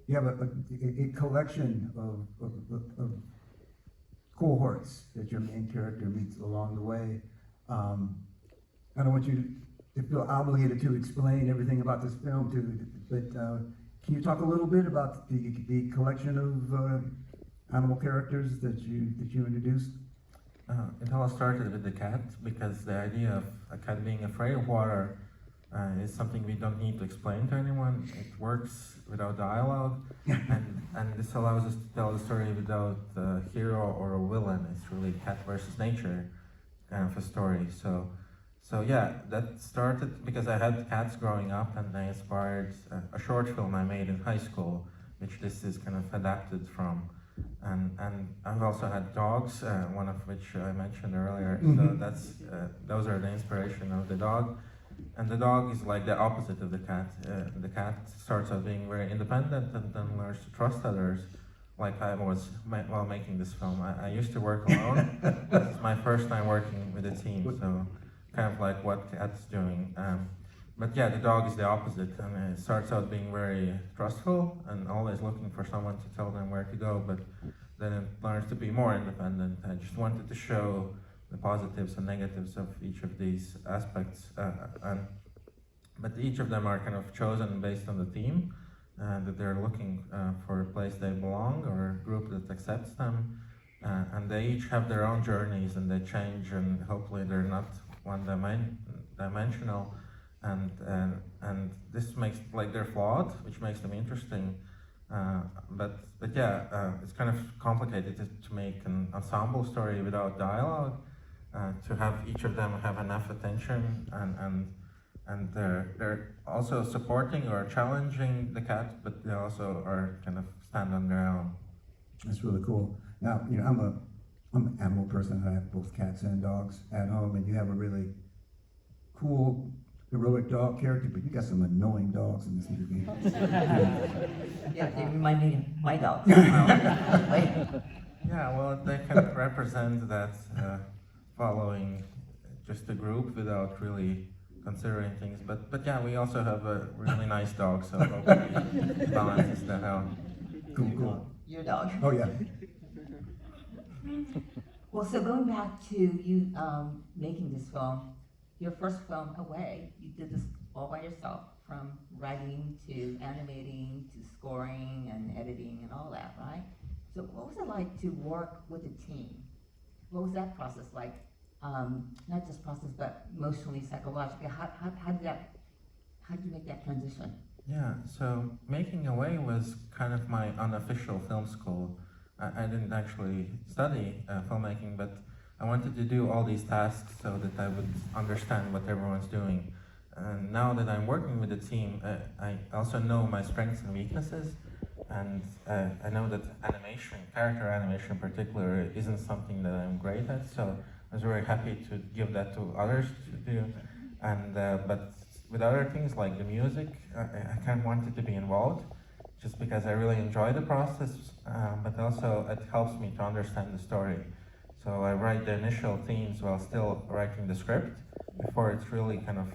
you have a collection of cohorts that your main character meets along the way. I don't want you to feel obligated to explain everything about this film, but can you talk a little bit about the collection of animal characters that you introduced? It all started with the cat, because the idea of a cat being afraid of water is something we don't need to explain to anyone. It works without dialogue, and this allows us to tell the story without a hero or a villain. It's really cat versus nature kind of a story. So yeah, that started because I had cats growing up, and they inspired a short film I made in high school, which this is kind of adapted from. And I've also had dogs, one of which I mentioned earlier. So those are the inspiration of the dog. And the dog is like the opposite of the cat. The cat starts out being very independent and then learns to trust others, like I was while making this film. I used to work alone. This is my first time working with a team, so kind of like what cat's doing. But yeah, the dog is the opposite, and it starts out being very trustful and always looking for someone to tell them where to go, but then it learns to be more independent. I just wanted to show the positives and negatives of each of these aspects, but each of them are kind of chosen based on the theme, that they're looking for a place they belong or a group that accepts them, and they each have their own journeys and they change, and hopefully they're not one-dimensional. And this makes, like, they're flawed, which makes them interesting. But yeah, it's kind of complicated to make an ensemble story without dialogue, to have each of them have enough attention, and they're also supporting or challenging the cat, but they also are kind of stand on their own. That's really cool. Now, I'm an animal person. I have both cats and dogs at home, and you have a really cool, heroic dog character, but you got some annoying dogs in this movie. Yeah, they remind me of my dog. Yeah, well, they kind of represent that following just a group without really considering things. But yeah, we also have a really nice dog, so hopefully it balances that out. Cool. Your dog. Oh yeah. Well, so going back to you making this film, your first film away, you did this all by yourself, from writing to animating to scoring and editing and all that, right? So what was it like to work with a team? What was that process like? Not just process, but emotionally, psychologically. How did you make that transition? Yeah, so making away was kind of my unofficial film school. I didn't actually study filmmaking, but I wanted to do all these tasks so that I would understand what everyone's doing. And now that I'm working with a team, I also know my strengths and weaknesses, and I know that animation, character animation in particular, isn't something that I'm great at, so I was very happy to give that to others to do. And but with other things like the music, I kind of wanted to be involved, just because I really enjoy the process, but also it helps me to understand the story. So I write the initial themes while still writing the script, before it's really kind of,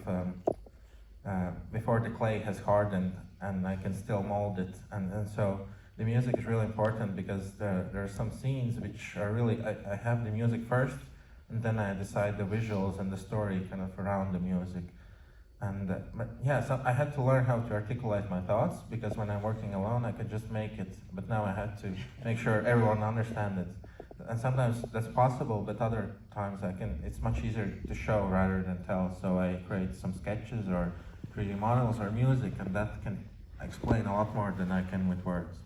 before the clay has hardened and I can still mold it. And so the music is really important, because there are some scenes which are really, I have the music first, and then I decide the visuals and the story kind of around the music. And but yeah, so I had to learn how to articulate my thoughts, because when I'm working alone, I could just make it, but now I had to make sure everyone understands it. And sometimes that's possible, but other times it's much easier to show rather than tell. So I create some sketches or 3D models or music, and that can explain a lot more than I can with words.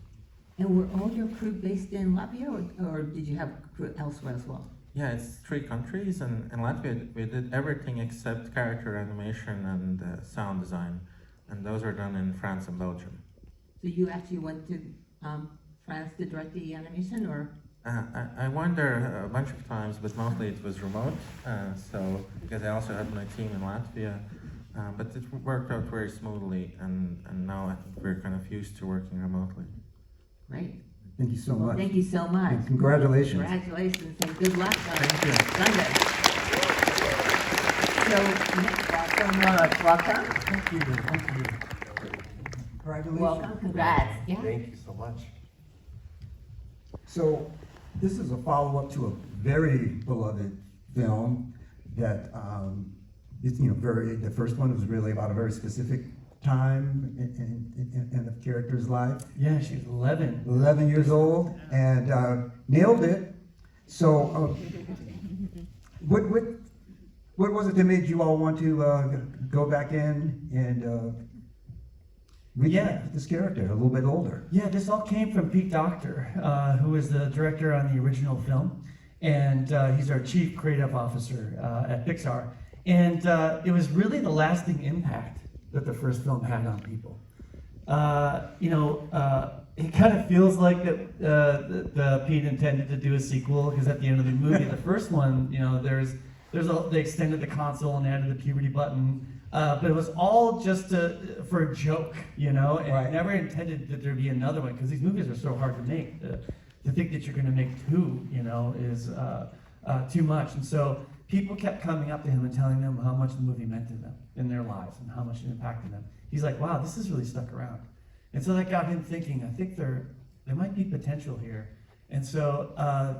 And were all your crew based in Latvia, or did you have crew elsewhere as well? Yeah, it's 3 countries, and in Latvia we did everything except character animation and sound design, and those are done in France and Belgium. So you actually went to France to direct the animation, or? I went there a bunch of times, but mostly it was remote, so because I also had my team in Latvia, but it worked out very smoothly, and now I think we're kind of used to working remotely. Great. Thank you so Well, much. thank you so much. And congratulations. Congratulations and good luck on Thank you. Sunday. So, welcome. Thank you. Congratulations. Welcome, congrats. Yeah. Thank you so much. So, this is a follow-up to a very beloved film that, it's, the first one was really about a very specific time in the character's life. Yeah, she was 11. 11 years old, and nailed it. So, what was it that made you all want to go back in and reconnect with this character, a little bit older? Yeah, this all came from Pete Docter, who is the director on the original film, and he's our chief creative officer at Pixar. And it was really the lasting impact that the first film had on people. It kind of feels like that the Pete intended to do a sequel, because at the end of the movie, the first one, they extended the console and added the puberty button, but it was all just for a joke, and Right. never intended that there'd be another one, because these movies are so hard to make. To think that you're going to make two, is too much. And so people kept coming up to him and telling them how much the movie meant to them in their lives and how much it impacted them. He's like, wow, this has really stuck around. And so that got him thinking, I think there might be potential here. And so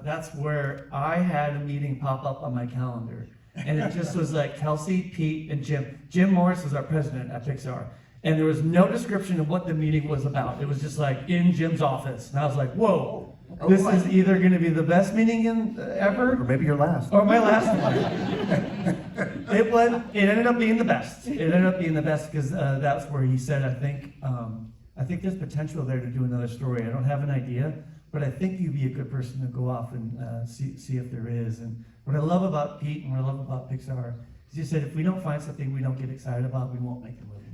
that's where I had a meeting pop up on my calendar. And it just was like Kelsey, Pete, and Jim. Jim Morris was our president at Pixar. And there was no description of what the meeting was about. It was just like in Jim's office. And I was like, whoa, this is either going to be the best meeting ever, Or maybe your last. or my last one. It ended up being the best. It ended up being the best because that's where he said, I think there's potential there to do another story. I don't have an idea, but I think you'd be a good person to go off and see if there is. And what I love about Pete and what I love about Pixar is he said, if we don't find something we don't get excited about, we won't make the movie.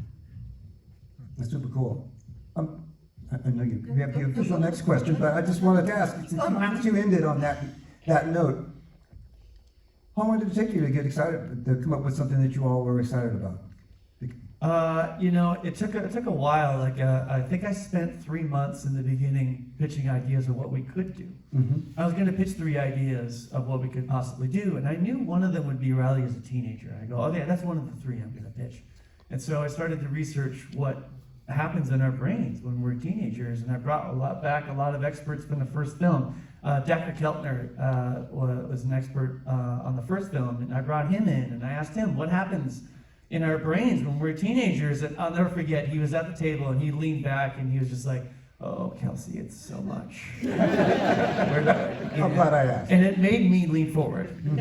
That's super cool. I know you have the official next question, but I just wanted to ask, since you ended on that note, how long did it take you to get excited, to come up with something that you all were excited about? It took a while. I think I spent 3 months in the beginning pitching ideas of what we could do. Mm-hmm. I was going to pitch 3 ideas of what we could possibly do, and I knew one of them would be Riley as a teenager. I go, oh yeah, that's one of the 3 I'm going to pitch. And so I started to research what happens in our brains when we're teenagers, and I brought a lot of experts from the first film. Dr. Keltner was an expert on the first film, and I brought him in, and I asked him what happens in our brains when we're teenagers. And I'll never forget, he was at the table and he leaned back and he was just like, oh, Kelsey, it's so much. I'm glad I asked. And it made me lean forward, and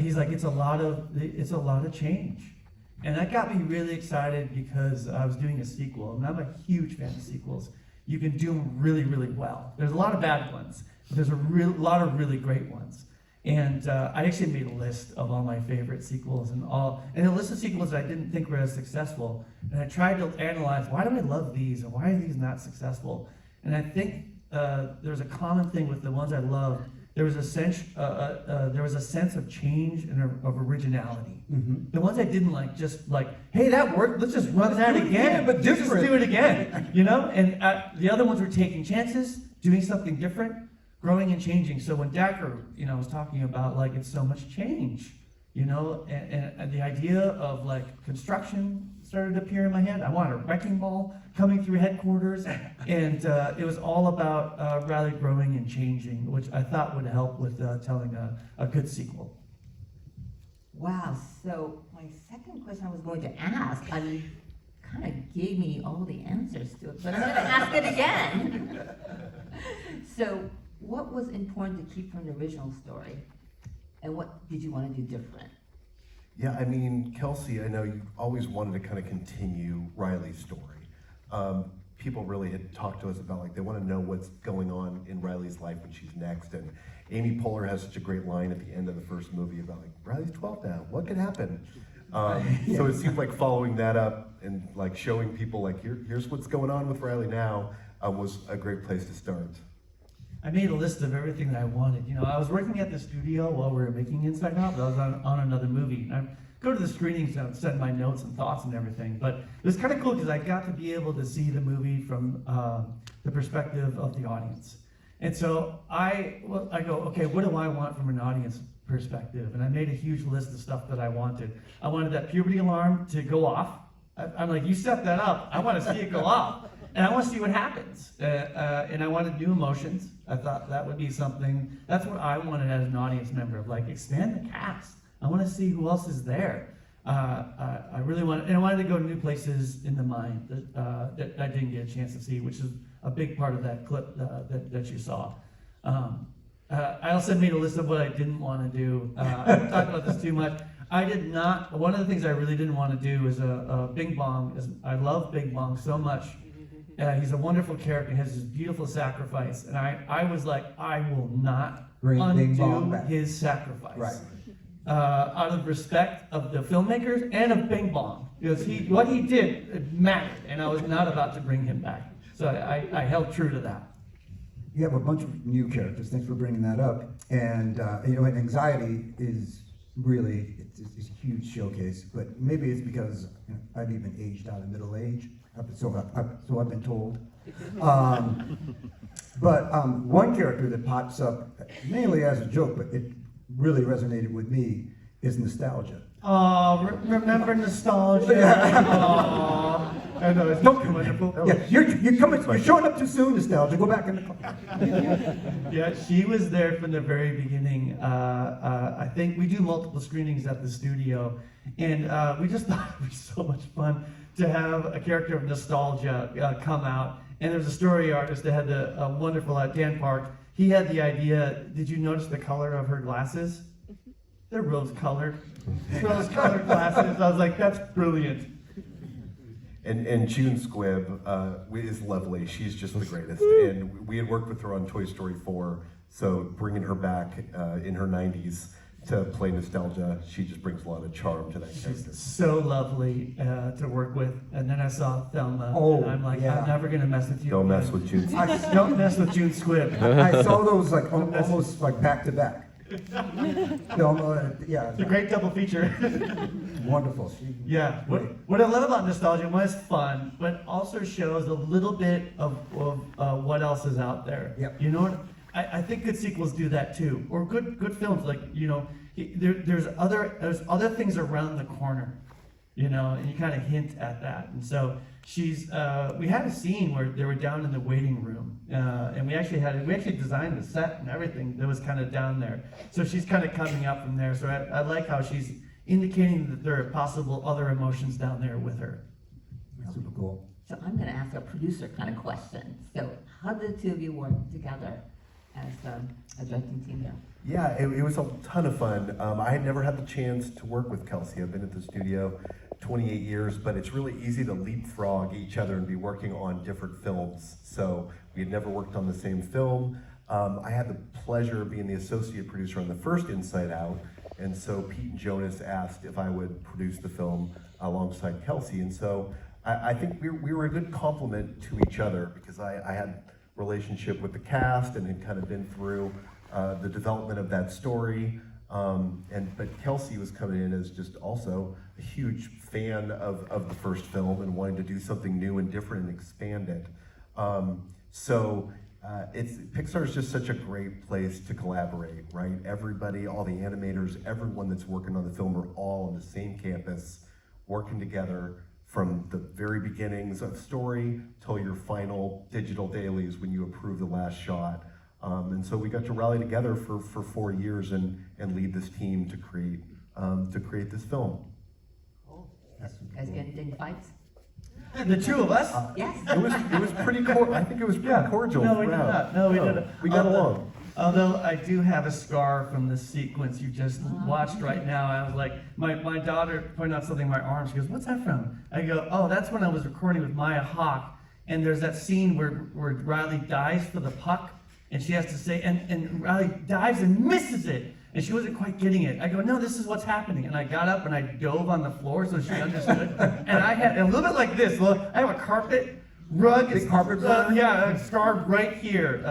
he's like, it's a lot of change. And that got me really excited because I was doing a sequel, and I'm a huge fan of sequels. You can do them really, really well. There's a lot of bad ones, but there's a lot of really great ones. And I actually made a list of all my favorite sequels and a list of sequels that I didn't think were as successful. And I tried to analyze, why do I love these and why are these not successful? And I think there's a common thing with the ones I loved. There was a sense of change and of originality. Mm-hmm. The ones I didn't like, just like, hey, that worked. Let's just run that again. Yeah, but Let's just different. do it again. And the other ones were taking chances, doing something different, growing and changing. So when Dacker, was talking about like it's so much change, and the idea of like construction started to appear in my head. I wanted a wrecking ball coming through headquarters, and it was all about Riley growing and changing, which I thought would help with telling a good sequel. Wow, so my second question I was going to ask, kind of gave me all the answers to it, but I'm going to ask it again. So, what was important to keep from the original story, and what did you want to do different? Yeah, I mean, Kelsey, I know you always wanted to kind of continue Riley's story. People really had talked to us about, like, they want to know what's going on in Riley's life when she's next. And Amy Poehler has such a great line at the end of the first movie about, like, Riley's 12 now, what could happen? So it seemed like following that up and, like, showing people, like, here's what's going on with Riley now was a great place to start. I made a list of everything that I wanted. I was working at the studio while we were making Inside Out, but I was on another movie. And I go to the screenings and send my notes and thoughts and everything. But it was kind of cool because I got to be able to see the movie from the perspective of the audience. And so I go, okay, what do I want from an audience perspective? And I made a huge list of stuff that I wanted. I wanted that puberty alarm to go off I'm like, you set that up. I want to see it go off. And I want to see what happens. And I wanted new emotions. I thought that would be something, that's what I wanted as an audience member, of like, expand the cast. I want to see who else is there. I really wanted, and I wanted to go to new places in the mind that I didn't get a chance to see, which is a big part of that clip that you saw. I also made a list of what I didn't want to do. I haven't talked about this too much. I did not, one of the things I really didn't want to do is Bing Bong. I love Bing Bong so much. He's a wonderful character, he has this beautiful sacrifice, and I was like, I will not Bring Bing Bong undo back. his sacrifice. Right. Out of respect of the filmmakers and of Bing Bong, because what he did mattered, and I was not about to bring him back. So I held true to that. You have a bunch of new characters. Thanks for bringing that up. And and anxiety is really it's a huge showcase. But maybe it's because I've even aged out of middle age. So I've been told. But one character that pops up mainly as a joke, but it really resonated with me, is nostalgia. Oh, remember nostalgia? Oh, I know, it's wonderful. Yeah, you're showing up too soon, nostalgia. Go back in the car. Yeah, she was there from the very beginning. I think we do multiple screenings at the studio, and we just thought it was so much fun to have a character of nostalgia come out. And there was a story artist that had the wonderful Dan Park. He had the idea. Did you notice the color of her glasses? They're rose-colored. Rose-colored glasses. I was like, that's brilliant. And June Squibb is lovely. She's just the greatest. And we had worked with her on Toy Story 4, so bringing her back in her 90s to play nostalgia, she just brings a lot of charm to that character. So lovely to work with. And then I saw Thelma, Oh, and I'm like, yeah. I'm never gonna mess with you. Don't again. mess with June. Don't mess with June Squibb. I saw those like almost like back to back. Yeah, It's a great double feature. wonderful. Yeah. What I love about nostalgia, one, it's fun, but also shows a little bit of what else is out there. Yep. You know what? I think good sequels do that too, or good films. Like there's other things around the corner, and you kind of hint at that. And so we had a scene where they were down in the waiting room, and we actually designed the set and everything that was kind of down there. So she's kind of coming up from there. So I like how she's indicating that there are possible other emotions down there with her. Super cool. So I'm going to ask a producer kind of question. So how did the two of you work together as a directing team there? Yeah, it was a ton of fun. I had never had the chance to work with Kelsey. I've been at the studio 28 years, but it's really easy to leapfrog each other and be working on different films. So we had never worked on the same film. I had the pleasure of being the associate producer on the first Inside Out, and so Pete and Jonas asked if I would produce the film alongside Kelsey. And so I think we were a good complement to each other, because I had relationship with the cast and had kind of been through the development of that story. But Kelsey was coming in as just also a huge fan of the first film and wanting to do something new and different and expand it. Pixar is just such a great place to collaborate, right? Everybody, all the animators, everyone that's working on the film are all on the same campus, working together from the very beginnings of story till your final digital dailies when you approve the last shot. And so we got to rally together for 4 years and lead this team to create this film. Cool. You guys get into any fights? The two of us? Yes. It was pretty cool. I think it was pretty cordial. No, we did throughout. not. No, we didn't. We got along. Although I do have a scar from the sequence you just watched right now. I was like, my daughter pointed out something in my arm. She goes, "What's that from?" I go, "Oh, that's when I was recording with Maya Hawke, and there's that scene where Riley dives for the puck, and she has to say, and Riley dives and misses it, and she wasn't quite getting it. I go, no, this is what's happening. And I got up and I dove on the floor so she understood. And I had a little bit like this. Look, I have a carpet rug. Big carpet burn? Yeah, a scar right here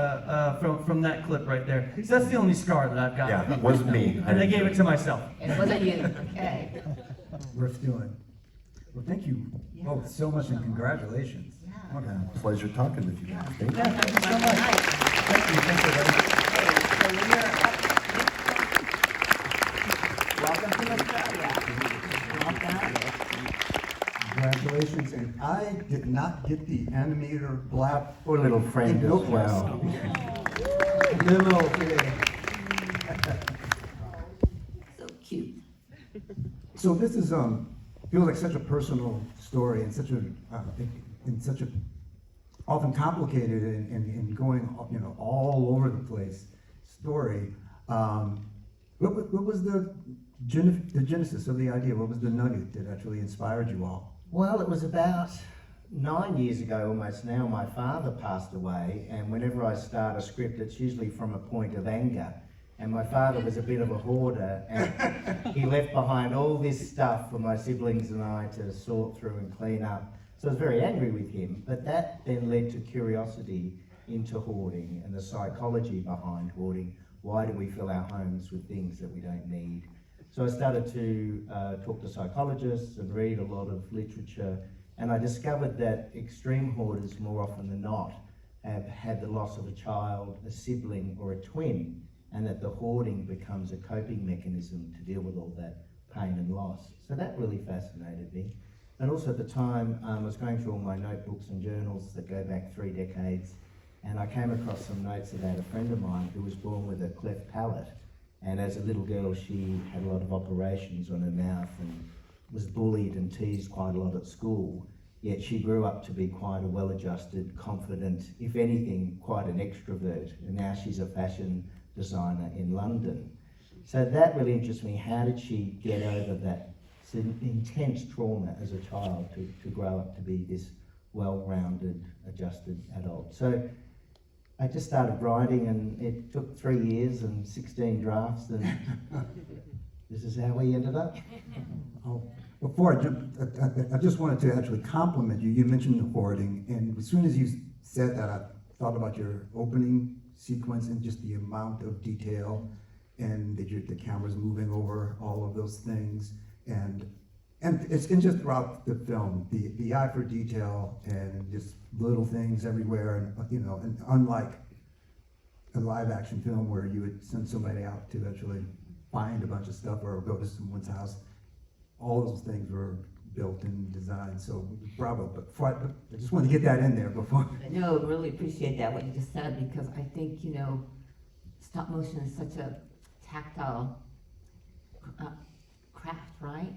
from that clip right there. So that's the only scar that I've got. Yeah, it wasn't me. And I gave it to myself. It wasn't you. Okay. Worth doing. Well, thank you both so much, and congratulations. Yeah. Okay. Pleasure talking with you guys. Thank you. Yeah, thank you so much. Thank you, everybody. So when you're welcome to Australia. Welcome. Glad Congratulations, and I did not get the animator blap. Poor little friend No as well. Little thing. So cute. So this is feels like such a personal story and such a in such a often complicated and going all over the place story. What was the genesis of the idea? What was the nugget that actually inspired you all? Well, it was about 9 years ago almost now, my father passed away, and whenever I start a script, it's usually from a point of anger. And my father was a bit of a hoarder, and he left behind all this stuff for my siblings and I to sort through and clean up. So I was very angry with him, but that then led to curiosity into hoarding and the psychology behind hoarding. Why do we fill our homes with things that we don't need? So I started to talk to psychologists and read a lot of literature, and I discovered that extreme hoarders, more often than not, have had the loss of a child, a sibling, or a twin, and that the hoarding becomes a coping mechanism to deal with all that pain and loss. So that really fascinated me. And also at the time, I was going through all my notebooks and journals that go back 3 decades, and I came across some notes about a friend of mine who was born with a cleft palate. And as a little girl, she had a lot of operations on her mouth and was bullied and teased quite a lot at school. Yet she grew up to be quite a well-adjusted, confident, if anything, quite an extrovert. And now she's a fashion designer in London. So that really interests me. How did she get over that intense trauma as a child to grow up to be this well-rounded, adjusted adult? So I just started writing, and it took 3 years and 16 drafts, and this is how we ended up. Oh, before I jump, I just wanted to actually compliment you. You mentioned the hoarding, and as soon as you said that, I thought about your opening sequence and just the amount of detail, and that the camera's moving over all of those things, and it's just throughout the film, the eye for detail and just little things everywhere, and unlike a live action film where you would send somebody out to actually find a bunch of stuff or go to someone's house, all those things were built and designed. So bravo! But I just wanted to get that in there before. No, really appreciate that, what you just said, because I think, stop motion is such a tactile craft, right?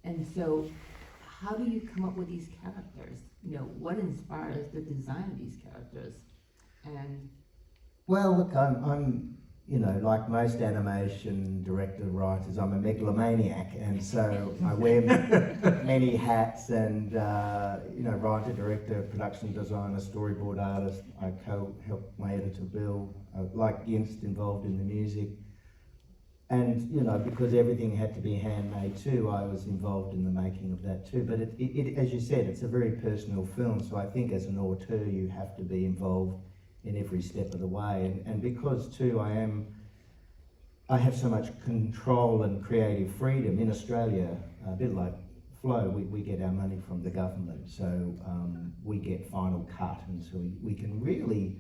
And so how do you come up with these characters? What inspires the design of these characters? And Well, look, I'm like most animation director writers, I'm a megalomaniac, and so I wear many hats, and writer, director, production designer, storyboard artist. I help my editor Bill, like Ginst, involved in the music. And, because everything had to be handmade too, I was involved in the making of that too. But it, as you said, it's a very personal film, so I think as an auteur you have to be involved in every step of the way. And because too I have so much control and creative freedom in Australia, a bit like Flow, we get our money from the government, so we get final cut, and so we can really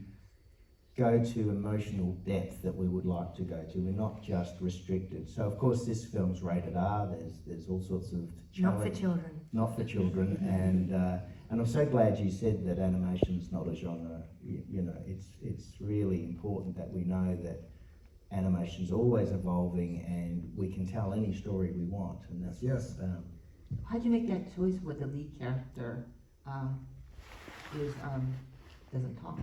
go to emotional depth that we would like to go to. We're not just restricted. So of course this film's rated R. There's all sorts of Not for children. Not for children, and I'm so glad you said that animation's not a genre. It's really important that we know that animation's always evolving, and we can tell any story we want, and that's what it's about. how'd you make that choice where the lead character doesn't talk?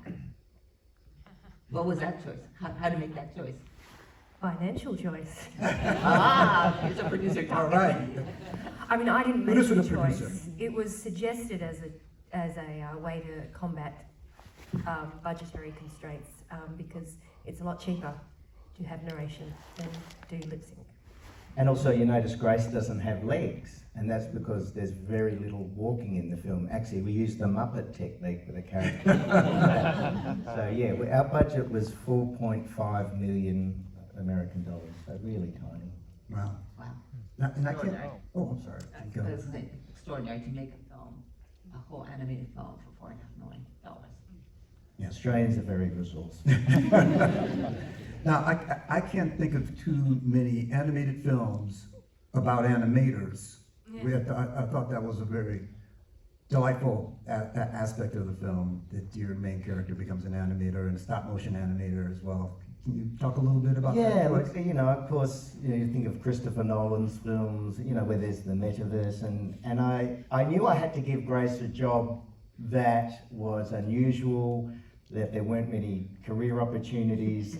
What was that choice? How to make that choice? Financial choice. Here's a producer talking. All right. I mean, I didn't make Producer the to producer. choice. It was suggested as a way to combat budgetary constraints because it's a lot cheaper to have narration than do lip sync. And also, you notice Grace doesn't have legs, and that's because there's very little walking in the film. Actually, we used the Muppet technique with the character. So yeah, our budget was 4.5 million American dollars, so really tiny. Wow. Wow. And I can't. Extraordinary. Oh, I'm sorry. Go. That's extraordinary to make a film, a whole animated film for $4.5 million. Australians are very resourceful. Now, I can't think of too many animated films about animators. I thought that was a very delightful aspect of the film that your main character becomes an animator and a stop motion animator as well. Can you talk a little bit about Yeah, that? look, you know, of course, you think of Christopher Nolan's films, you know, where there's the metaverse, and I knew I had to give Grace a job that was unusual, that there weren't many career opportunities.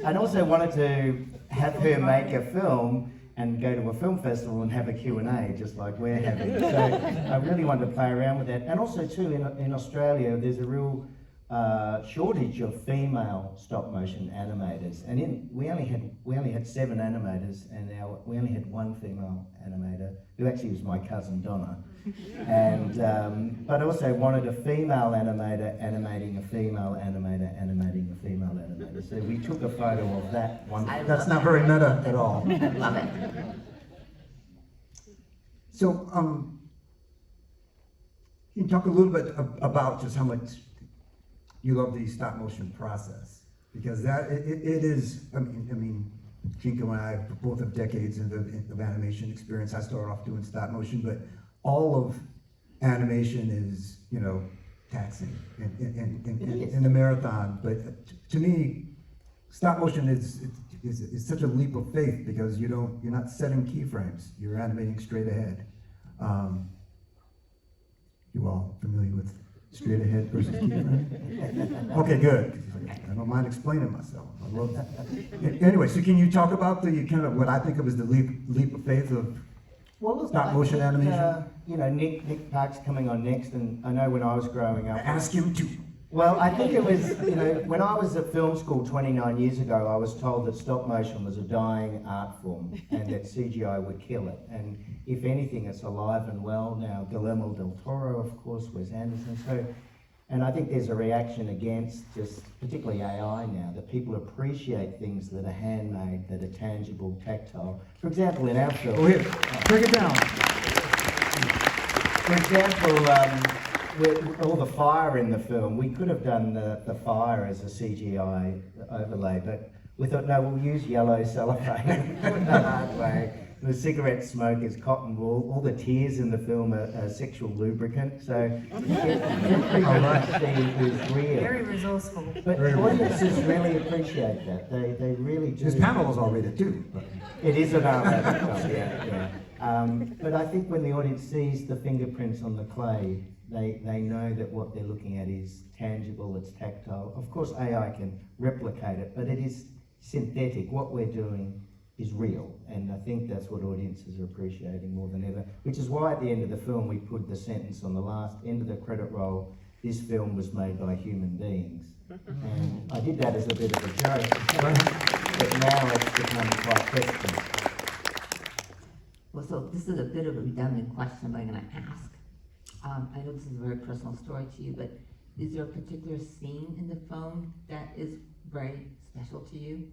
And also wanted to have her make a film and go to a film festival and have a Q&A, just like we're having. So I really wanted to play around with that. And also too, in Australia, there's a real shortage of female stop motion animators, and we only had 7 animators, and we only had 1 female animator, who actually was my cousin Donna. And but I also wanted a female animator animating a female animator animating a female animator. So we took a photo of that one. That's not very meta at all. I love it. So, can you talk a little bit about just how much you love the stop motion process? Because that it is. I mean, Jinko and I both have decades of animation experience. I started off doing stop motion, but all of animation is, you know, taxing in the marathon. But to me, stop motion is such a leap of faith because you're not setting keyframes. You're animating straight ahead. You all familiar with straight ahead versus keyframe? Okay, good. I don't mind explaining myself. I love that. Anyway, so can you talk about the kind of what I think of as the leap of faith of stop motion animation? You know, Nick Park's coming on next, and I know when I was growing up. Ask him to. Well, I think it was, you know, when I was at film school 29 years ago, I was told that stop motion was a dying art form and that CGI would kill it. And if anything, it's alive and well now. Guillermo del Toro, of course, Wes Anderson. So, and I think there's a reaction against just particularly AI now, that people appreciate things that are handmade, that are tangible, tactile. For example, in our film. Oh, here, break it down. For example, with all the fire in the film, we could have done the fire as a CGI overlay, but we thought, no, we'll use yellow cellophane the hard way. The cigarette smoke is cotton wool. All the tears in the film are sexual lubricant, so you get pretty much see who's real. Very resourceful. But audiences really appreciate that. They really do. This panel is all rated too. But. It is an art yeah. But I think when the audience sees the fingerprints on the clay, they know that what they're looking at is tangible, it's tactile. Of course, AI can replicate it, but it is synthetic. What we're doing is real, and I think that's what audiences are appreciating more than ever, which is why at the end of the film we put the sentence on the last end of the credit roll, this film was made by human beings. And I did that as a bit of a joke, but now it's become quite pesky. Well, so this is a bit of a redundant question, but I'm going to ask. I know this is a very personal story to you, but is there a particular scene in the film that is very special to you?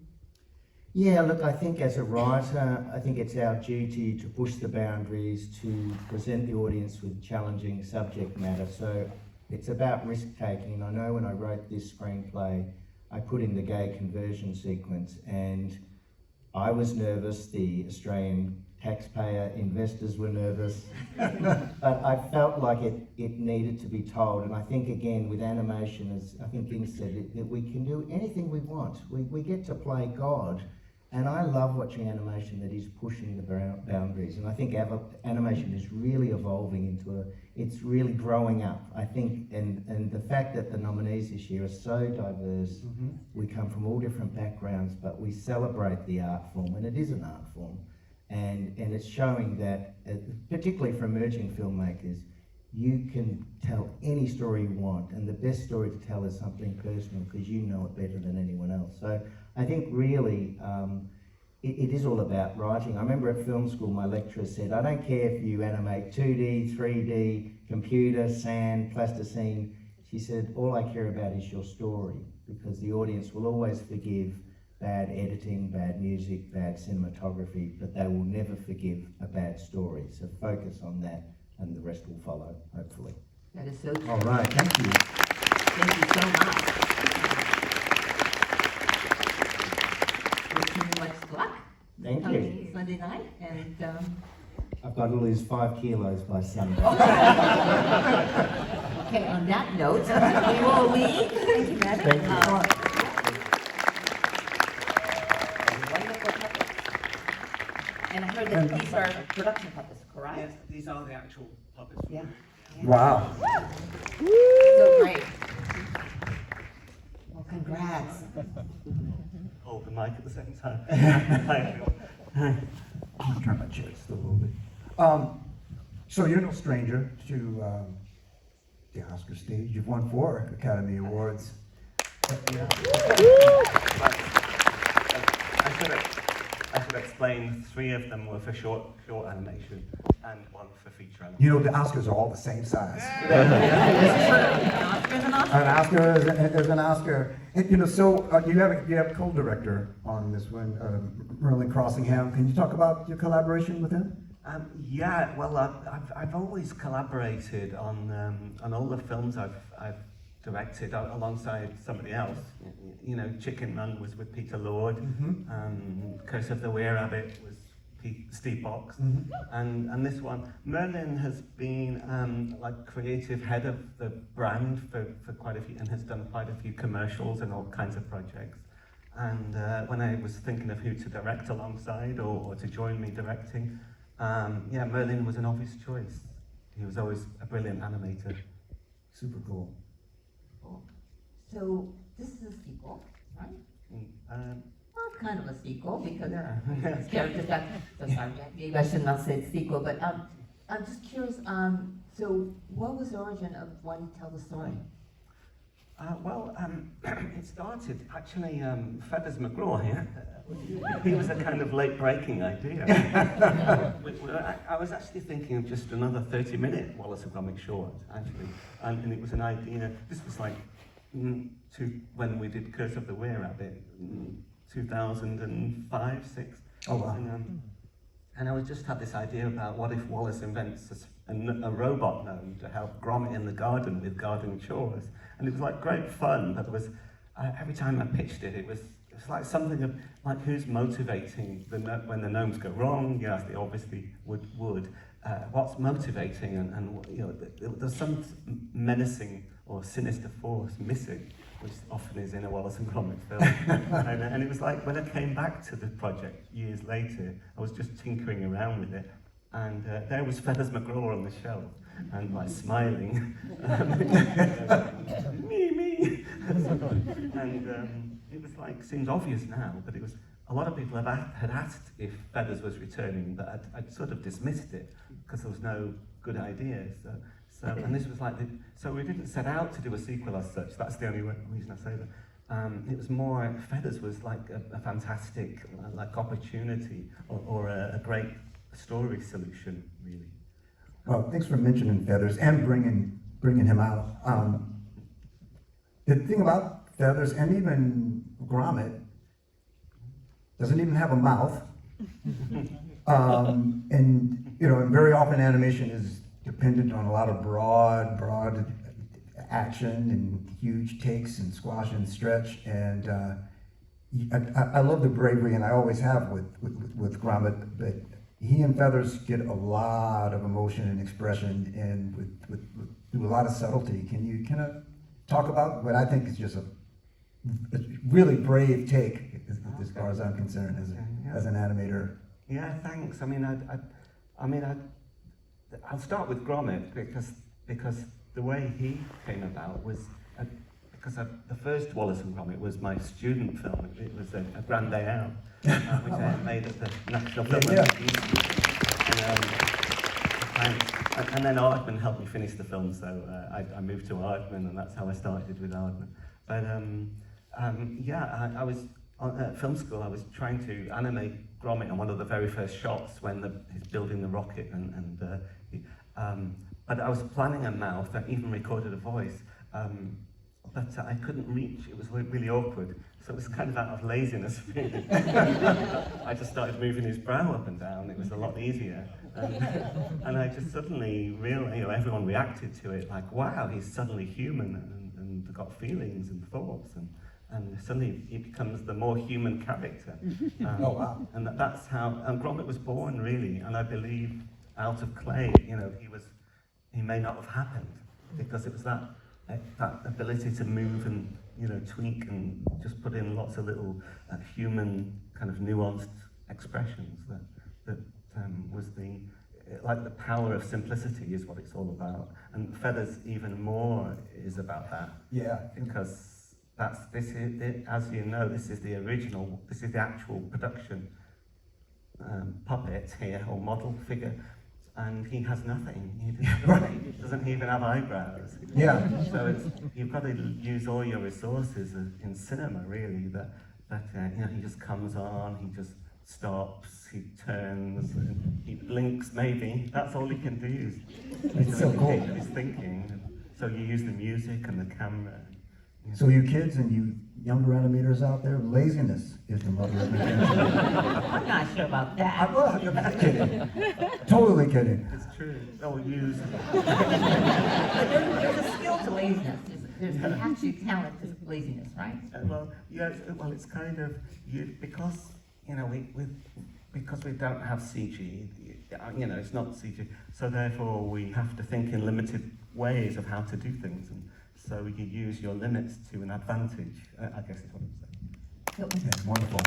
Yeah, look, I think as a writer, I think it's our duty to push the boundaries, to present the audience with challenging subject matter. So it's about risk-taking. And I know when I wrote this screenplay, I put in the gay conversion sequence, and I was nervous, the Australian taxpayer investors were nervous, but I felt like it needed to be told. And I think, again, with animation, as I think Ing said, that we can do anything we want. We get to play God. And I love watching animation that is pushing the boundaries. And I think animation is really evolving it's really growing up. I think, and the fact that the nominees this year are so diverse, we come from all different backgrounds, but we celebrate the art form, and it is an art form. And it's showing that, particularly for emerging filmmakers, you can tell any story you want, and the best story to tell is something personal because you know it better than anyone else. So I think really it is all about writing. I remember at film school my lecturer said, I don't care if you animate 2D, 3D, computer, sand, plasticine. She said, all I care about is your story, because the audience will always forgive bad editing, bad music, bad cinematography, but they will never forgive a bad story. So focus on that, and the rest will follow, hopefully. That is so true. All right, thank you. Thank you so much. Wishing you much luck. Thank Coming you. Sunday night, and I've got to lose 5 kilos by Sunday. Okay, on that note, we will leave. Thank you, madam. Thank you. Wonderful puppets. And I heard that these are production puppets, correct? Yes, these are the actual puppets. Yeah. Wow. So great. Well, congrats. Hold the mic at the same time. Hi, everyone. I'm trying my chair just a little bit. So you're no stranger to the Oscar stage. You've won 4 Academy Awards. I should explain 3 of them were for short animation and 1 for feature animation. You know, the Oscars are all the same size. Oscar's an Oscar. An Oscar is an Oscar. And, you know, so you have a co-director on this one, Merlin Crossingham. Can you talk about your collaboration with him? Yeah, well, I've always collaborated on all the films I've directed alongside somebody else. You know, Chicken Run was with Peter Lord. Curse of the Were-Rabbit was Steve Box. And this one, Merlin has been like creative head of the brand for quite a few, and has done quite a few commercials and all kinds of projects. And when I was thinking of who to direct alongside or to join me directing, yeah, Merlin was an obvious choice. He was always a brilliant animator. Super cool. So this is a sequel, right? Well, kind of a sequel because his character got. So sorry, maybe I should not say sequel, but I'm just curious. So what was the origin of why you tell the story? It started actually, Feathers McGraw here. He was a kind of late-breaking idea. I was actually thinking of just another 30-minute Wallace and Gromit short, actually, and it was an idea. This was like when we did Curse of the Were-Rabbit, 2005, 6. Oh, wow. And I was just had this idea about what if Wallace invents a robot gnome to help Gromit in the garden with garden chores, and it was like great fun. But it was every time I pitched it, it was like something of like who's motivating when the gnomes go wrong. Yes, they obviously would. What's motivating and you know there's some menacing or sinister force missing, which often is in a Wallace and Gromit film. and it was like when I came back to the project years later, I was just tinkering around with it, and there was Feathers McGraw on the shelf, and like smiling, me, and it was like seems obvious now, but it was a lot of people had asked if Feathers was returning, but I'd sort of dismissed it because there was no good ideas. So and this was like so we didn't set out to do a sequel as such. That's the only reason I say that. It was more Feathers was like a fantastic like opportunity or a great story solution, really. Well, thanks for mentioning Feathers and bringing him out. The thing about Feathers and even Gromit doesn't even have a mouth, and you know, and very often animation is dependent on a lot of broad action and huge takes and squash and stretch. And I love the bravery, and I always have with Gromit, but he and Feathers get a lot of emotion and expression, and with a lot of subtlety. Can you kind of talk about what I think is just a really brave take, as far as I'm concerned, as an animator? Yeah, thanks. I mean, I'll start with Gromit because the way he came about was because the first Wallace and Gromit was my student film. It was a Grand Day Out, which I made at the National Film and then Aardman helped me finish the film, so I moved to Aardman, and that's how I started with Aardman. But I was at film school. I was trying to animate Gromit on one of the very first shots when he's building the rocket, but I was planning a mouth. I even recorded a voice, but I couldn't reach. It was really awkward, so it was kind of out of laziness, really. I just started moving his brow up and down. It was a lot easier, and I just suddenly realized, everyone reacted to it like, wow, he's suddenly human and got feelings and thoughts, and suddenly he becomes the more human character. Oh, wow. And that's how Gromit was born, really, and I believe out of clay, he may not have happened because it was that ability to move and tweak and just put in lots of little human kind of nuanced expressions that was the power of simplicity is what it's all about. And Feathers even more is about that. Yeah. Because this is it, as you know, this is the actual production puppet here, or model figure, and he has nothing. He doesn't even have eyebrows. Yeah. So you've got to use all your resources in cinema, really. He just comes on, he just stops, he turns, and he blinks. Maybe that's all he can do. It's so cool. He's thinking. So you use the music and the camera. So you kids and you younger animators out there, laziness is the mother of invention. I'm not sure about that. I'm kidding. Totally kidding. It's true. Oh, use. But there's a skill to laziness. There's actually talent to laziness, right? It's kind of because we don't have CG. It's not CG. So therefore, we have to think in limited ways of how to do things, and so you use your limits to an advantage. I guess is what I'm saying. Okay, wonderful.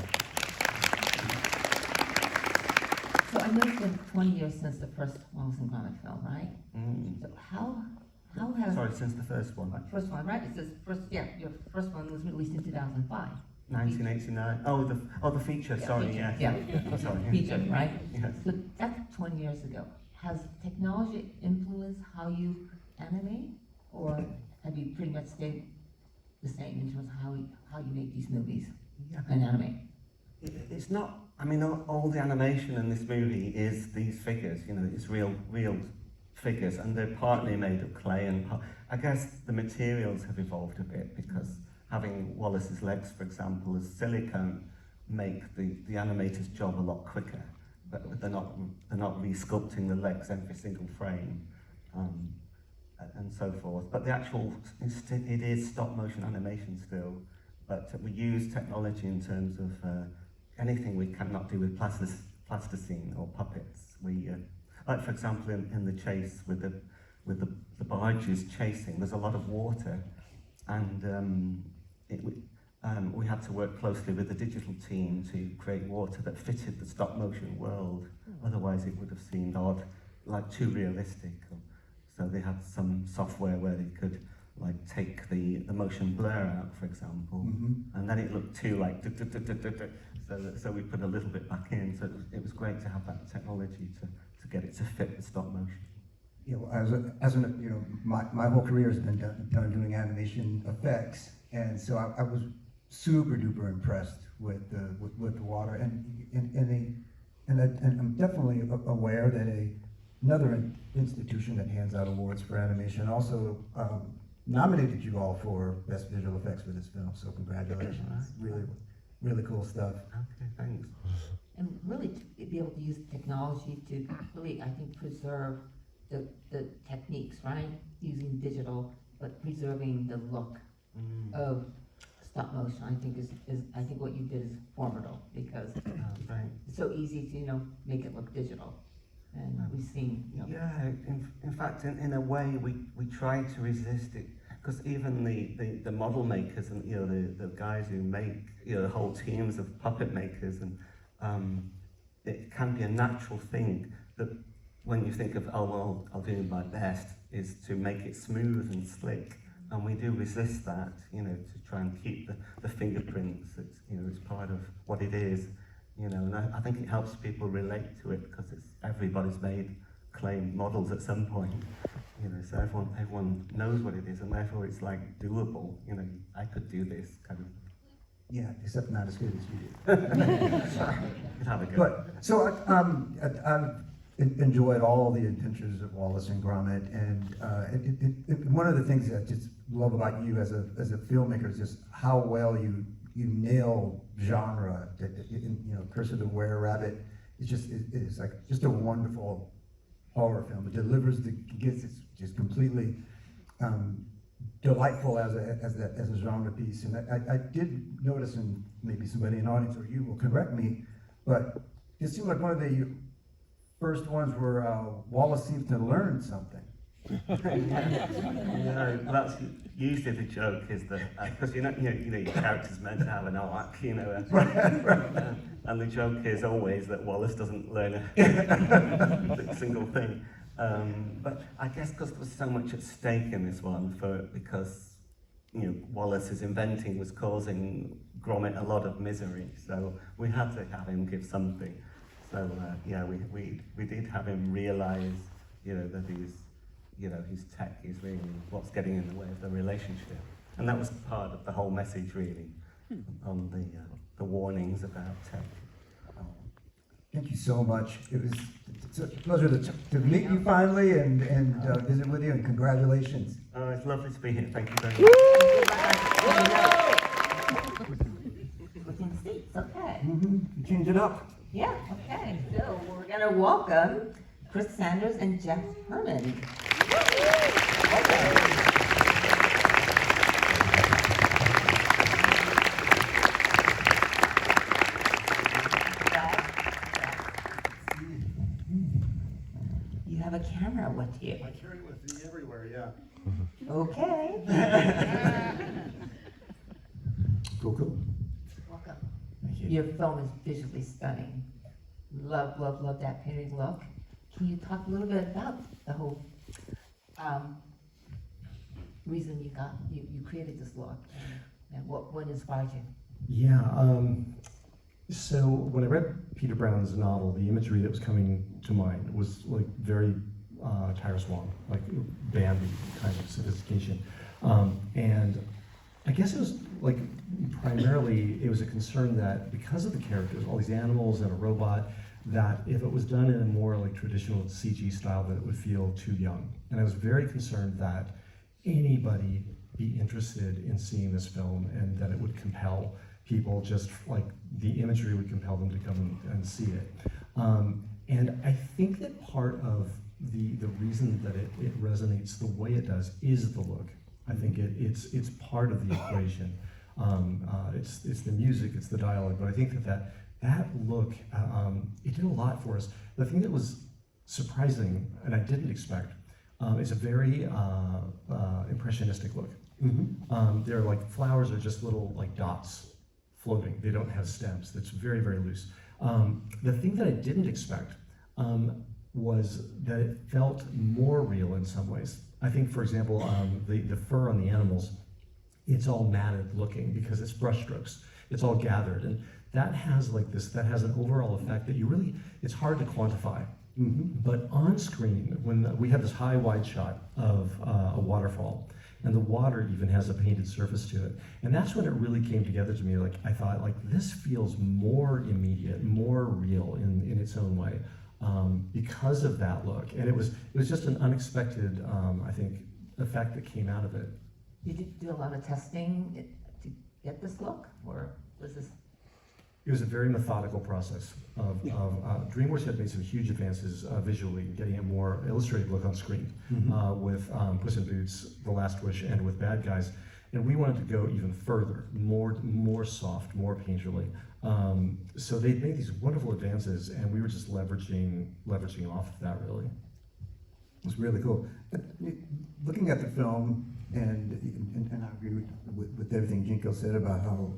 So I know it's been 20 years since the first Wallace and Gromit film, right? Mm. So how has Sorry, since the first one. first one, right? It says your first one was released in 2005. 1989. Oh, the feature. Sorry, feature, yeah. yeah. Sorry. Feature, right? Yes. So that's 20 years ago. Has technology influenced how you animate, or have you pretty much stayed the same in terms of how you make these movies Yeah. and animate? It's not. I mean, all the animation in this movie is these figures. It's real figures, and they're partly made of clay. And I guess the materials have evolved a bit because having Wallace's legs, for example, as silicone, make the animator's job a lot quicker. But they're not re-sculpting the legs every single frame. And so forth. But the actual, it is stop motion animation still, but we use technology in terms of anything we cannot do with plasticine or puppets. We, like for example, in the chase with the barges chasing, there's a lot of water, and we had to work closely with the digital team to create water that fitted the stop motion world. Otherwise, it would have seemed odd, like too realistic. So they had some software where they could take the motion blur out, for example, and then it looked too so we put a little bit back in. So it was great to have that technology to get it to fit the stop motion. My whole career has been done doing animation effects, and so I was super duper impressed with the water, and I'm definitely aware that another institution that hands out awards for animation also nominated you all for Best Visual Effects for this film, so congratulations. Really cool stuff. Okay, thanks. And really to be able to use technology to really, I think, preserve the techniques, right? Using digital, but preserving the look of stop motion, I think I think what you did is formidable, because it's so easy to make it look digital. And we've seen, Yeah, in fact, in a way, we try to resist it, because even the model makers and the guys who make the whole teams of puppet makers, and it can be a natural thing that when you think of I'll do my best, is to make it smooth and slick, and we do resist that, to try and keep the fingerprints. It's part of what it is. And I think it helps people relate to it, because everybody's made clay models at some point. So everyone knows what it is, and therefore it's doable. I could do this kind of. Yeah, except not as good as you did. You'd have a go. But so I've enjoyed all the adventures of Wallace and Gromit, and one of the things that I just love about you as a filmmaker is just how well you nail genre. Curse of the Were-Rabbit is just a wonderful horror film. It delivers it's just completely delightful as a genre piece. And I did notice, and maybe somebody in the audience or you will correct me, but it seemed like one of the first ones where Wallace seems to learn something. That's usually the joke is that because your character's meant to have an arc, and the joke is always that Wallace doesn't learn a single thing. But I guess because there was so much at stake in this one, because Wallace's inventing was causing Gromit a lot of misery, so we had to have him give something. So we did have him realise, that his tech is really what's getting in the way of the relationship, and that was part of the whole message, really, on the warnings about tech. Thank you so much. It was such a pleasure to meet you finally and visit with you, and congratulations. Oh, it's lovely to be here. Thank you very much. Switching seats, okay. Change it up. Yeah, okay. So we're gonna welcome Chris Sanders and Jeff Herman. You have a camera with you. I carry it with me everywhere, yeah. Okay. Cool. Welcome. Thank you. Your film is visually stunning. Love, love, love that painted look. Can you talk a little bit about the whole reason you created this look and what inspired you? Yeah, so when I read Peter Brown's novel, the imagery that was coming to mind was like very Tyler Swan, like Bambi kind of sophistication. And I guess it was like primarily it was a concern that because of the characters, all these animals and a robot, that if it was done in a more like traditional CG style, that it would feel too young. And I was very concerned that anybody be interested in seeing this film and that it would compel people, just like the imagery would compel them to come and see it. And I think that part of the reason that it resonates the way it does is the look. I think it's part of the equation. It's the music, it's the dialogue, but I think that look, it did a lot for us. The thing that was surprising, and I didn't expect, is a very impressionistic look. They're like flowers are just little like dots floating. They don't have stems. That's very, very loose. The thing that I didn't expect was that it felt more real in some ways. I think, for example, the fur on the animals, it's all matted looking because it's brushstrokes. It's all gathered, and that has like this. That has an overall effect that it's hard to quantify. But on screen, when we have this high wide shot of a waterfall, and the water even has a painted surface to it, and that's when it really came together to me. Like I thought, like this feels more immediate, more real in its own way, because of that look. And it was just an unexpected, I think, effect that came out of it. Did you do a lot of testing to get this look, or was this? It was a very methodical process. DreamWorks had made some huge advances visually, getting a more illustrated look on screen with Puss in Boots, The Last Wish, and with Bad Guys. And we wanted to go even further, more soft, more painterly. So they made these wonderful advances, and we were just leveraging off of that, really. It's really cool. Looking at the film, and I agree with everything Jinko said about how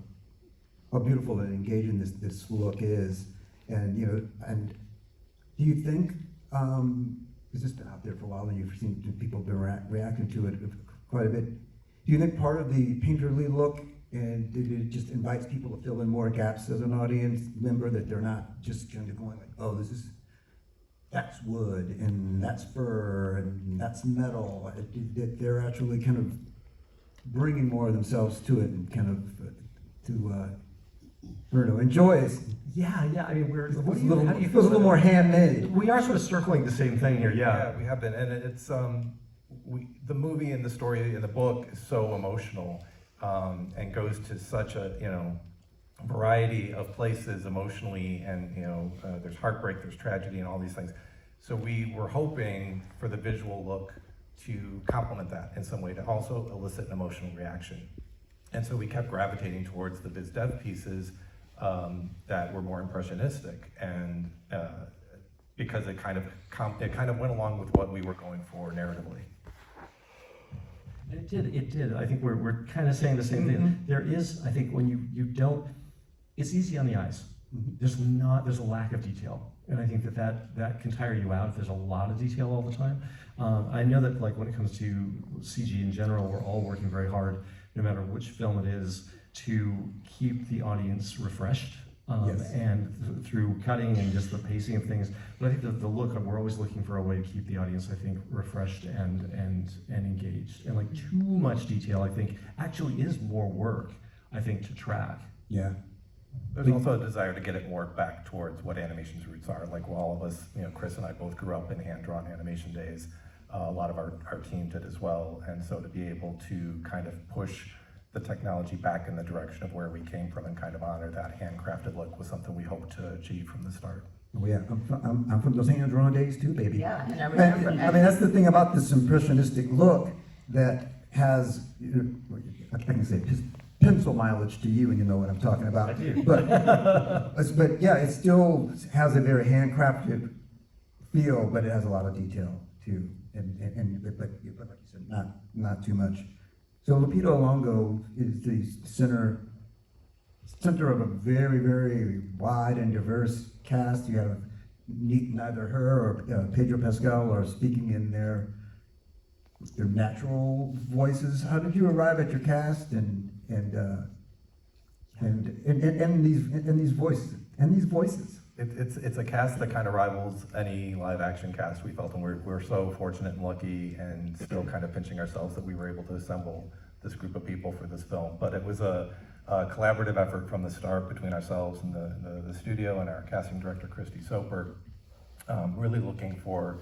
beautiful and engaging this look is, and do you think because it's been out there for a while and you've seen people been reacting to it quite a bit? Do you think part of the painterly look and it just invites people to fill in more gaps as an audience member, that they're not just kind of going like, oh, that's wood and that's fur and that's metal, that they're actually kind of bringing more of themselves to it and kind of enjoy it. Yeah. I mean, It feels a little more handmade. We are sort of circling the same thing here. Yeah. We have been, and it's the movie and the story in the book is so emotional, and goes to such a variety of places emotionally, and there's heartbreak, there's tragedy, and all these things. So we were hoping for the visual look to complement that in some way, to also elicit an emotional reaction. And so we kept gravitating towards the biz dev pieces that were more impressionistic, and because it kind of went along with what we were going for narratively. It did. I think we're kind of saying the same thing. There is, I think, when you don't, it's easy on the eyes. There's a lack of detail. And I think that can tire you out if there's a lot of detail all the time. I know that like when it comes to CG in general, we're all working very hard, no matter which film it is, to keep the audience refreshed. Yes. And through cutting and just the pacing of things. But I think the look, we're always looking for a way to keep the audience, I think, refreshed and engaged. And like too much detail, I think, actually is more work, I think, to track. Yeah. There's also a desire to get it more back towards what animation's roots are. Like all of us, Chris and I both grew up in hand-drawn animation days. A lot of our team did as well. And so to be able to kind of push the technology back in the direction of where we came from and kind of honor that handcrafted look was something we hoped to achieve from the start. Oh yeah, I'm from those hand-drawn days too, baby. Yeah, and I remember. I mean, that's the thing about this impressionistic look that has, I can say, just pencil mileage to you, and you know what I'm talking about. I do. But yeah, it still has a very handcrafted feel, but it has a lot of detail too, but like you said, not too much. So Lupita Nyong'o is the center of a very, very wide and diverse cast. You have neither her or Pedro Pascal are speaking in their natural voices. How did you arrive at your cast and these voices? It's a cast that kind of rivals any live action cast we felt, and we're so fortunate and lucky and still kind of pinching ourselves that we were able to assemble this group of people for this film. But it was a collaborative effort from the start between ourselves and the studio and our casting director, Christy Soper, really looking for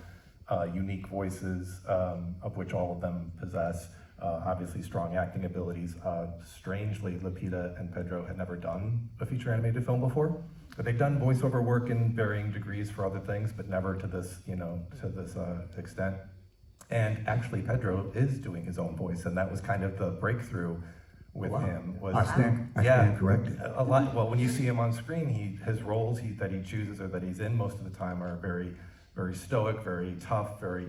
unique voices, of which all of them possess obviously strong acting abilities. Strangely, Lupita and Pedro had never done a feature animated film before. But they've done voiceover work in varying degrees for other things, but never to this, extent. And actually, Pedro is doing his own voice, and that was kind of the breakthrough with him. I stand corrected. A lot. Well, when you see him on screen, his roles that he chooses or that he's in most of the time are very, very stoic, very tough, very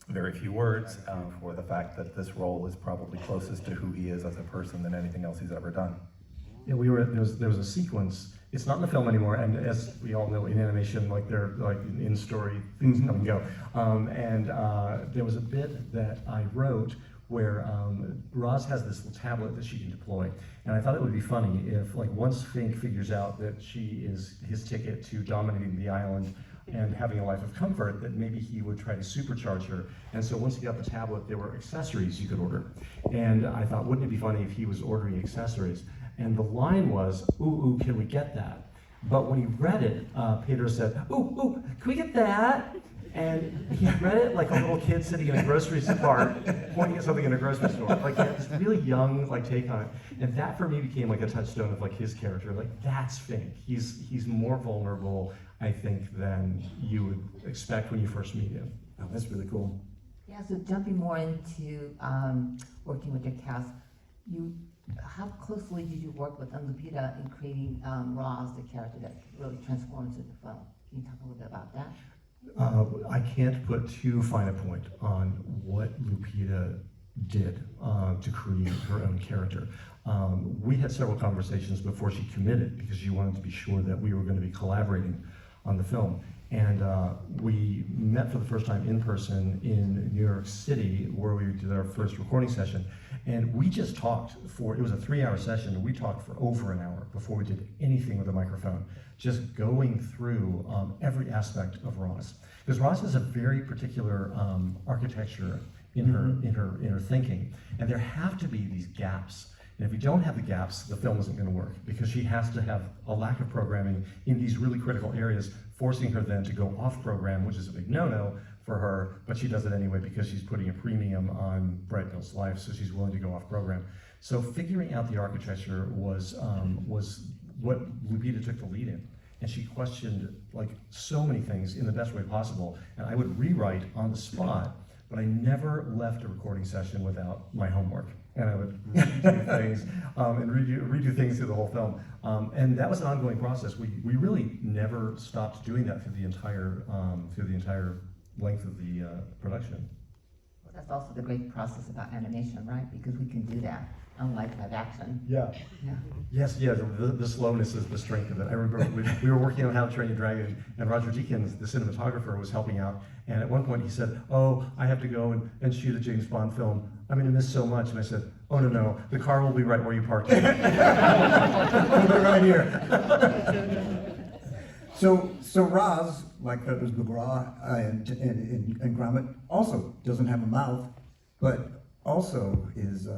very few words. For the fact that this role is probably closest to who he is as a person than anything else he's ever done. Yeah, there was a sequence. It's not in the film anymore, and as we all know, in animation, like they're like in story, things come and go. There was a bit that I wrote where Roz has this little tablet that she can deploy, and I thought it would be funny if, like, once Fink figures out that she is his ticket to dominating the island and having a life of comfort, that maybe he would try to supercharge her. And so once he got the tablet, there were accessories you could order, and I thought, wouldn't it be funny if he was ordering accessories? And the line was, ooh, can we get that? But when he read it, Pedro said, ooh, can we get that? And he read it like a little kid sitting in a grocery store, pointing at something in a grocery store. Like, he had this really young, take on it. And that for me became like a touchstone of his character. Like, that's Fink. He's more vulnerable, I think, than you would expect when you first meet him. Oh, that's really cool. Yeah, so jumping more into working with your cast, how closely did you work with Lupita in creating Roz, the character that really transforms into the film? Can you talk a little bit about that? I can't put too fine a point on what Lupita did to create her own character. We had several conversations before she committed, because she wanted to be sure that we were going to be collaborating on the film. And we met for the first time in person in New York City, where we did our first recording session. And we just talked it was a 3-hour session, and we talked for over an hour before we did anything with a microphone, just going through every aspect of Roz. Because Roz has a very particular architecture in her thinking, and there have to be these gaps. And if you don't have the gaps, the film isn't going to work, because she has to have a lack of programming in these really critical areas, forcing her then to go off program, which is a big no-no for her, but she does it anyway because she's putting a premium on Bright Bill's life, so she's willing to go off program. So figuring out the architecture was what Lupita took the lead in. And she questioned so many things in the best way possible. And I would rewrite on the spot, but I never left a recording session without my homework. and I would redo things, and redo things through the whole film. And that was an ongoing process. We really never stopped doing that through the entire length of the production. That's also the great process about animation, right? Because we can do that, unlike live action. Yeah. Yeah. Yes, yeah, the slowness is the strength of it. I remember we were working on How to Train Your Dragon, and Roger Deakins, the cinematographer, was helping out. And at one point he said, "Oh, I have to go and shoot a James Bond film. I'm going to miss so much." And I said, "Oh, no, the car will be right where you parked it." It'll be right here. So Roz, like Feathers McGraw and Gromit, also doesn't have a mouth, but also is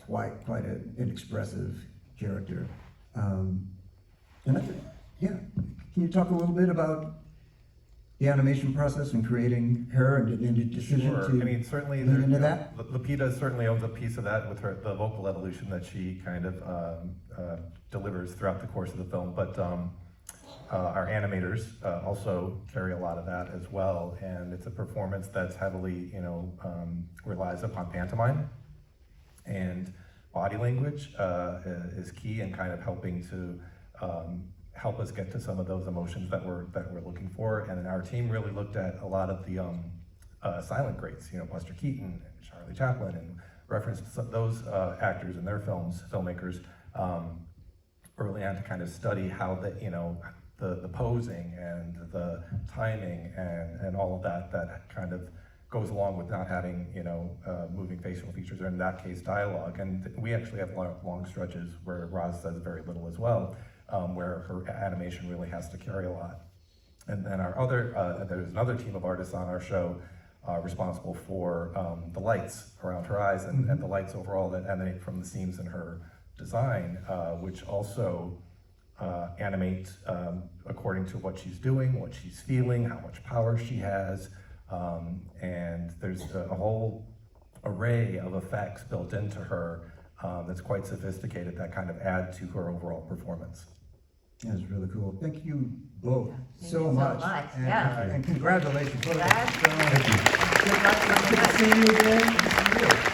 quite an expressive character. And I think, yeah, can you talk a little bit about the animation process and creating her and the decision Sure. to I mean, certainly lean into that? Lupita certainly owns a piece of that with the vocal evolution that she kind of delivers throughout the course of the film. But our animators also carry a lot of that as well, and it's a performance that's heavily, relies upon pantomime, and body language is key in kind of helping to help us get to some of those emotions that we're looking for. And then our team really looked at a lot of the silent greats, Buster Keaton and Charlie Chaplin, and referenced those actors in their filmmakers early on to kind of study how the posing and the timing and all of that kind of goes along with not having moving facial features, or in that case dialogue. And we actually have long stretches where Roz says very little as well, where her animation really has to carry a lot. And then there's another team of artists on our show responsible for the lights around her eyes and the lights overall that emanate from the seams in her design, which also animate according to what she's doing, what she's feeling, how much power she has, and there's a whole array of effects built into her that's quite sophisticated that kind of add to her overall performance. That's really cool. Thank you both Thank so you so much. much, And, yeah. and congratulations. Glad- Good luck. Good luck. Good to see you again.